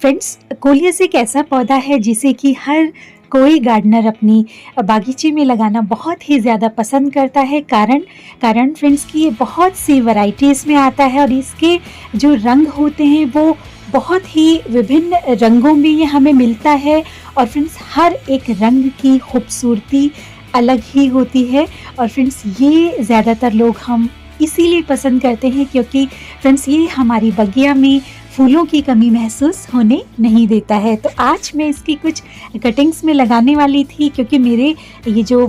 Friends, coleus एक ऐसा पौधा है जिसे कि हर कोई गार्डनर अपनी बागीचे में लगाना बहुत ही ज़्यादा पसंद करता है। कारण फ्रेंड्स कि ये बहुत सी वैरायटीज़ में आता है और इसके जो रंग होते हैं वो बहुत ही विभिन्न रंगों में ये हमें मिलता है। और फ्रेंड्स, हर एक रंग की खूबसूरती अलग ही होती है। और फ्रेंड्स, ये ज़्यादातर लोग हम इसीलिए पसंद करते हैं क्योंकि फ्रेंड्स ये हमारी बगिया में फूलों की कमी महसूस होने नहीं देता है। तो आज मैं इसकी कुछ कटिंग्स में लगाने वाली थी क्योंकि मेरे ये जो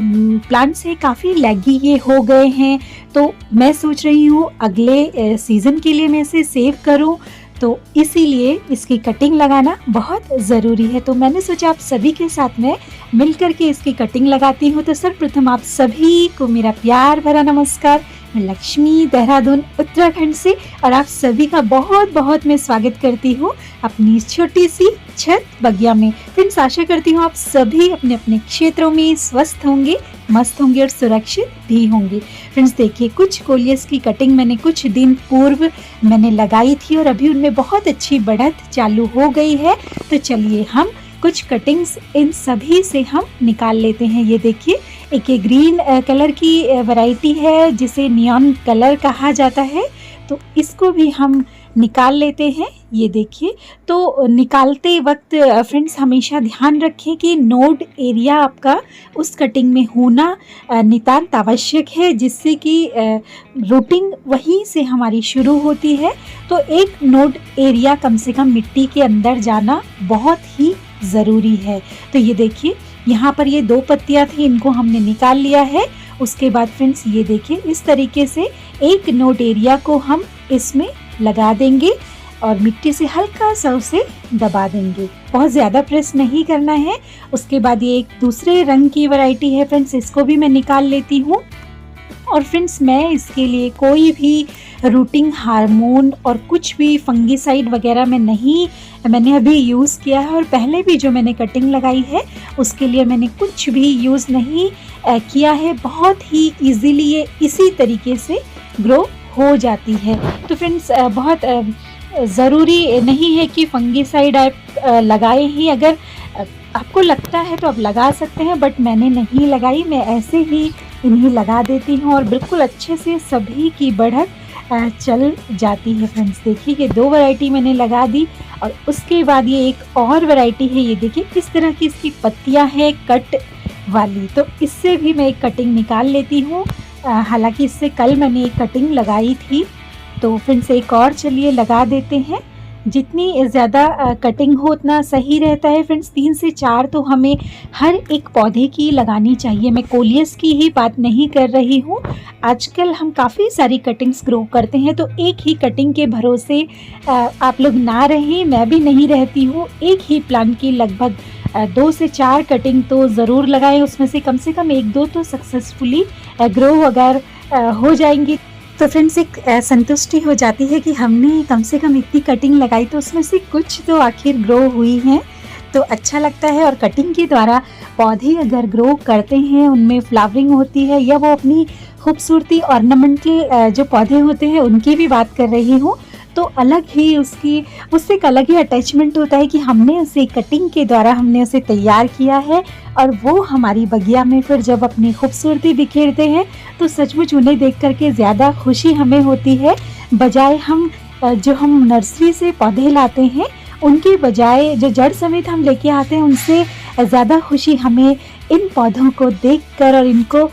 प्लांट्स हैं काफ़ी लैगी ये हो गए हैं। तो मैं सोच रही हूँ अगले सीज़न के लिए मैं इसे सेव करूँ, तो इसीलिए इसकी कटिंग लगाना बहुत ज़रूरी है। तो मैंने सोचा आप सभी के साथ में मिलकर के इसकी कटिंग लगाती हूँ। तो सर्वप्रथम आप सभी को मेरा प्यार भरा नमस्कार। मैं लक्ष्मी देहरादून उत्तराखंड से और आप सभी का बहुत बहुत मैं स्वागत करती हूँ अपनी छोटी सी छत बगिया में। फ्रेंड्स, आशा करती हूँ आप सभी अपने अपने क्षेत्रों में स्वस्थ होंगे, मस्त होंगे और सुरक्षित भी होंगे। फ्रेंड्स, देखिए कुछ कोलियस की कटिंग मैंने कुछ दिन पूर्व मैंने लगाई थी और अभी उनमें बहुत अच्छी बढ़त चालू हो गई है। तो चलिए हम कुछ कटिंग्स इन सभी से हम निकाल लेते हैं। ये देखिए, एक ये ग्रीन कलर की वैरायटी है जिसे नियॉन कलर कहा जाता है, तो इसको भी हम निकाल लेते हैं। ये देखिए, तो निकालते वक्त फ्रेंड्स हमेशा ध्यान रखें कि नोड एरिया आपका उस कटिंग में होना नितांत आवश्यक है, जिससे कि रूटिंग वहीं से हमारी शुरू होती है। तो एक नोड एरिया कम से कम मिट्टी के अंदर जाना बहुत ही ज़रूरी है। तो ये देखिए, यहाँ पर ये 2 पत्तियाँ थी, इनको हमने निकाल लिया है। उसके बाद फ्रेंड्स ये देखिए, इस तरीके से एक नोड एरिया को हम इसमें लगा देंगे और मिट्टी से हल्का सा उसे दबा देंगे, बहुत ज़्यादा प्रेस नहीं करना है। उसके बाद ये एक दूसरे रंग की वैरायटी है फ्रेंड्स, इसको भी मैं निकाल लेती हूँ। और फ्रेंड्स, मैं इसके लिए कोई भी रूटिंग हार्मोन और कुछ भी फंगीसाइड वगैरह मैंने अभी यूज़ किया है। और पहले भी जो मैंने कटिंग लगाई है उसके लिए मैंने कुछ भी यूज़ नहीं किया है। बहुत ही इजीली ये इसी तरीके से ग्रो हो जाती है। तो फ्रेंड्स, बहुत ज़रूरी नहीं है कि फंगीसाइड आप लगाएं ही। अगर आपको लगता है तो आप लगा सकते हैं, बट मैंने नहीं लगाई, मैं ऐसे ही इन्हें लगा देती हूँ और बिल्कुल अच्छे से सभी की बढ़त चल जाती है। फ्रेंड्स, देखिए ये 2 वैरायटी मैंने लगा दी और उसके बाद ये एक और वैरायटी है। ये देखिए किस तरह की इसकी पत्तियां हैं कट वाली, तो इससे भी मैं एक कटिंग निकाल लेती हूँ। हालांकि इससे कल मैंने एक कटिंग लगाई थी। तो फ्रेंड्स, एक और चलिए लगा देते हैं। जितनी ज़्यादा कटिंग हो उतना सही रहता है। फ्रेंड्स, 3 से 4 तो हमें हर एक पौधे की लगानी चाहिए। मैं कोलियस की ही बात नहीं कर रही हूँ, आजकल हम काफ़ी सारी कटिंग्स ग्रो करते हैं। तो एक ही कटिंग के भरोसे आप लोग ना रहें, मैं भी नहीं रहती हूँ। एक ही प्लांट की लगभग 2 से 4 कटिंग तो ज़रूर लगाएं, उसमें से कम 1-2 तो सक्सेसफुली ग्रो अगर हो जाएंगी तो फ्रेंड्स एक संतुष्टि हो जाती है कि हमने कम से कम इतनी कटिंग लगाई तो उसमें से कुछ तो आखिर ग्रो हुई हैं, तो अच्छा लगता है। और कटिंग के द्वारा पौधे अगर ग्रो करते हैं, उनमें फ्लावरिंग होती है या वो अपनी खूबसूरती ऑर्नामेंट के जो पौधे होते हैं उनकी भी बात कर रही हूँ, तो अलग ही उससे एक अलग ही अटैचमेंट होता है कि हमने उसे कटिंग के द्वारा हमने उसे तैयार किया है और वो हमारी बगिया में फिर जब अपनी खूबसूरती बिखेरते हैं तो सचमुच उन्हें देख करके ज़्यादा खुशी हमें होती है, बजाय हम नर्सरी से पौधे लाते हैं उनके बजाय जो जड़ समेत हम लेके आते हैं उनसे ज़्यादा खुशी हमें इन पौधों को देखकर और इनको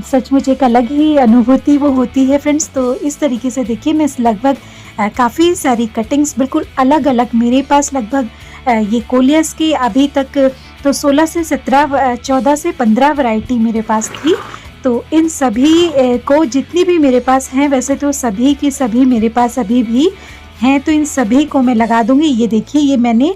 सचमुच एक अलग ही अनुभूति वो होती है। फ्रेंड्स, तो इस तरीके से देखिए मैं लगभग काफ़ी सारी कटिंग्स बिल्कुल अलग अलग मेरे पास लगभग ये कोलियस की अभी तक तो 14 से 15 वैरायटी मेरे पास थी। तो इन सभी को जितनी भी मेरे पास हैं, वैसे तो सभी की सभी मेरे पास अभी भी हैं, तो इन सभी को मैं लगा दूंगी। ये देखिए, ये मैंने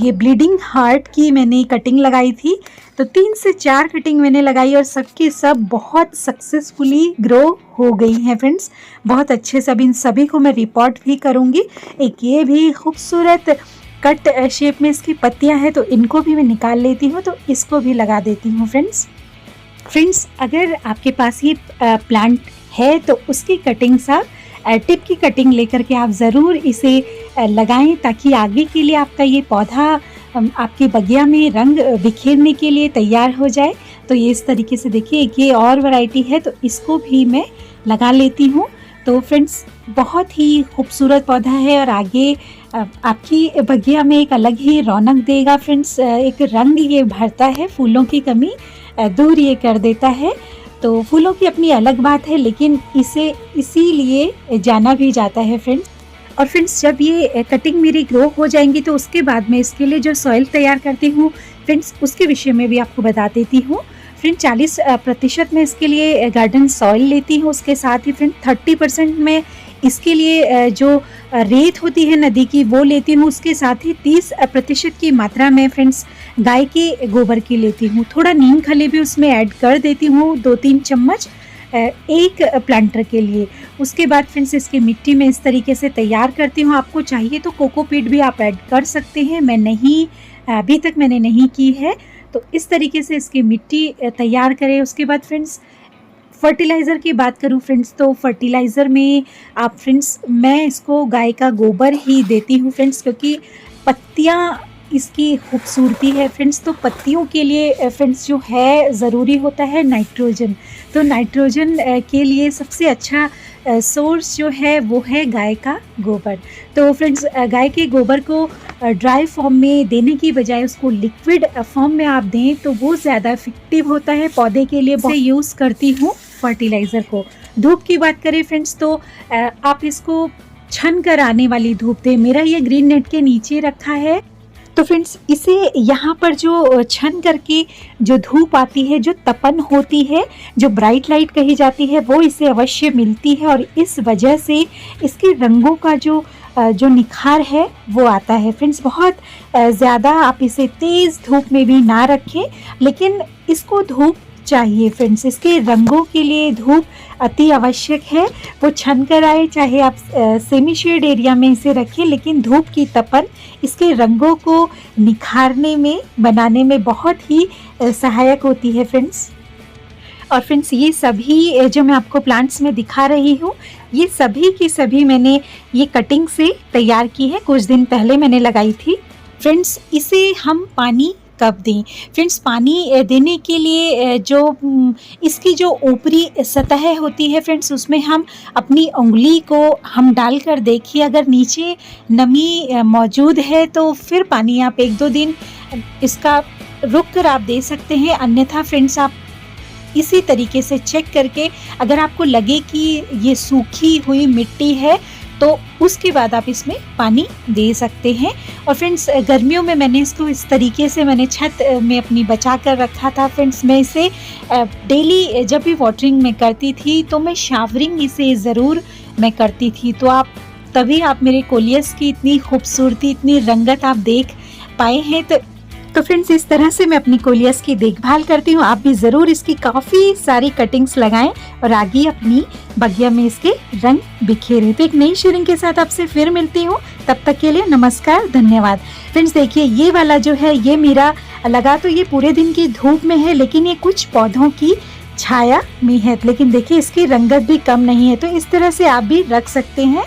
ये ब्लीडिंग हार्ट की मैंने कटिंग लगाई थी, तो 3 से 4 कटिंग मैंने लगाई और सबकी सब बहुत सक्सेसफुली ग्रो हो गई हैं। फ्रेंड्स, बहुत अच्छे से इन सभी को मैं रिपोर्ट भी करूँगी। एक ये भी खूबसूरत कट शेप में इसकी पत्तियां हैं, तो इनको भी मैं निकाल लेती हूँ, तो इसको भी लगा देती हूँ। फ्रेंड्स, अगर आपके पास ये प्लांट है तो उसकी कटिंग्स आप टिप की कटिंग लेकर के आप ज़रूर इसे लगाएं, ताकि आगे के लिए आपका ये पौधा आपके बगिया में रंग बिखेरने के लिए तैयार हो जाए। तो ये इस तरीके से देखिए, एक ये और वैरायटी है तो इसको भी मैं लगा लेती हूँ। तो फ्रेंड्स, बहुत ही खूबसूरत पौधा है और आगे आपकी बगिया में एक अलग ही रौनक देगा फ्रेंड्स। एक रंग ये भरता है, फूलों की कमी दूर ये कर देता है। तो फूलों की अपनी अलग बात है, लेकिन इसे इसीलिए जाना भी जाता है फ्रेंड्स। और फ्रेंड्स, जब ये कटिंग मेरी ग्रो हो जाएंगी तो उसके बाद मैं इसके लिए जो सॉइल तैयार करती हूँ फ्रेंड्स, उसके विषय में भी आपको बता देती हूँ। फ्रेंड 40% मैं इसके लिए गार्डन सॉइल लेती हूँ। उसके साथ ही फ्रेंड 30% मैं इसके लिए जो रेत होती है नदी की वो लेती हूँ। उसके साथ ही 30% की मात्रा में फ्रेंड्स गाय के गोबर की लेती हूँ। थोड़ा नीम खली भी उसमें ऐड कर देती हूँ, 2-3 चम्मच एक प्लांटर के लिए। उसके बाद फ्रेंड्स इसकी मिट्टी में इस तरीके से तैयार करती हूँ। आपको चाहिए तो कोकोपीट भी आप ऐड कर सकते हैं, अभी तक मैंने नहीं की है। तो इस तरीके से इसकी मिट्टी तैयार करें। उसके बाद फ्रेंड्स फर्टिलाइज़र की बात करूं फ्रेंड्स, तो फर्टिलाइज़र में आप फ्रेंड्स, मैं इसको गाय का गोबर ही देती हूं फ्रेंड्स, क्योंकि पत्तियां इसकी खूबसूरती है फ्रेंड्स। तो पत्तियों के लिए फ्रेंड्स जो है ज़रूरी होता है नाइट्रोजन। तो नाइट्रोजन के लिए सबसे अच्छा सोर्स जो है वो है गाय का गोबर। तो फ्रेंड्स, गाय के गोबर को ड्राई फॉर्म में देने की बजाय उसको लिक्विड फॉर्म में आप दें तो वो ज़्यादा इफेक्टिव होता है पौधे के लिए। बहुत यूज़ करती हूँ फर्टिलाइज़र को। धूप की बात करें फ्रेंड्स, तो आप इसको छन कर आने वाली धूप दें। मेरा ये ग्रीन नेट के नीचे रखा है, तो फ्रेंड्स इसे यहाँ पर जो छन करके जो धूप आती है, जो तपन होती है, जो ब्राइट लाइट कही जाती है, वो इसे अवश्य मिलती है। और इस वजह से इसके रंगों का जो निखार है वो आता है फ्रेंड्स। बहुत ज़्यादा आप इसे तेज़ धूप में भी ना रखें, लेकिन इसको धूप चाहिए फ्रेंड्स। इसके रंगों के लिए धूप अति आवश्यक है। वो छन कर आए, चाहे आप सेमी शेड एरिया में इसे रखें, लेकिन धूप की तपन इसके रंगों को निखारने में, बनाने में बहुत ही सहायक होती है फ्रेंड्स। और फ्रेंड्स, ये सभी जो मैं आपको प्लांट्स में दिखा रही हूँ, ये सभी की सभी मैंने ये कटिंग से तैयार की है। कुछ दिन पहले मैंने लगाई थी फ्रेंड्स। इसे हम पानी कब दें फ्रेंड्स? पानी देने के लिए जो इसकी जो ऊपरी सतह होती है फ्रेंड्स, उसमें हम अपनी उंगली को हम डाल कर देखिए, अगर नीचे नमी मौजूद है तो फिर पानी आप 1-2 दिन इसका रुक कर आप दे सकते हैं। अन्यथा फ्रेंड्स, आप इसी तरीके से चेक करके, अगर आपको लगे कि ये सूखी हुई मिट्टी है तो उसके बाद आप इसमें पानी दे सकते हैं। और फ्रेंड्स, गर्मियों में मैंने इसको इस तरीके से मैंने छत में अपनी बचा कर रखा था फ्रेंड्स। मैं इसे डेली जब भी वाटरिंग में करती थी तो मैं शावरिंग इसे ज़रूर मैं करती थी। तो तभी आप मेरे कोलियस की इतनी खूबसूरती, इतनी रंगत आप देख पाए हैं। तो फ्रेंड्स, इस तरह से मैं अपनी कोलियस की देखभाल करती हूँ। आप भी ज़रूर इसकी काफ़ी सारी कटिंग्स लगाएं और आगे अपनी बगिया में इसके रंग बिखेरें। तो एक नई शेयरिंग के साथ आपसे फिर मिलती हूँ। तब तक के लिए नमस्कार, धन्यवाद। फ्रेंड्स, देखिए ये वाला जो है, ये मेरा लगा तो ये पूरे दिन की धूप में है, लेकिन ये कुछ पौधों की छाया में है। लेकिन देखिए इसकी रंगत भी कम नहीं है। तो इस तरह से आप भी रख सकते हैं।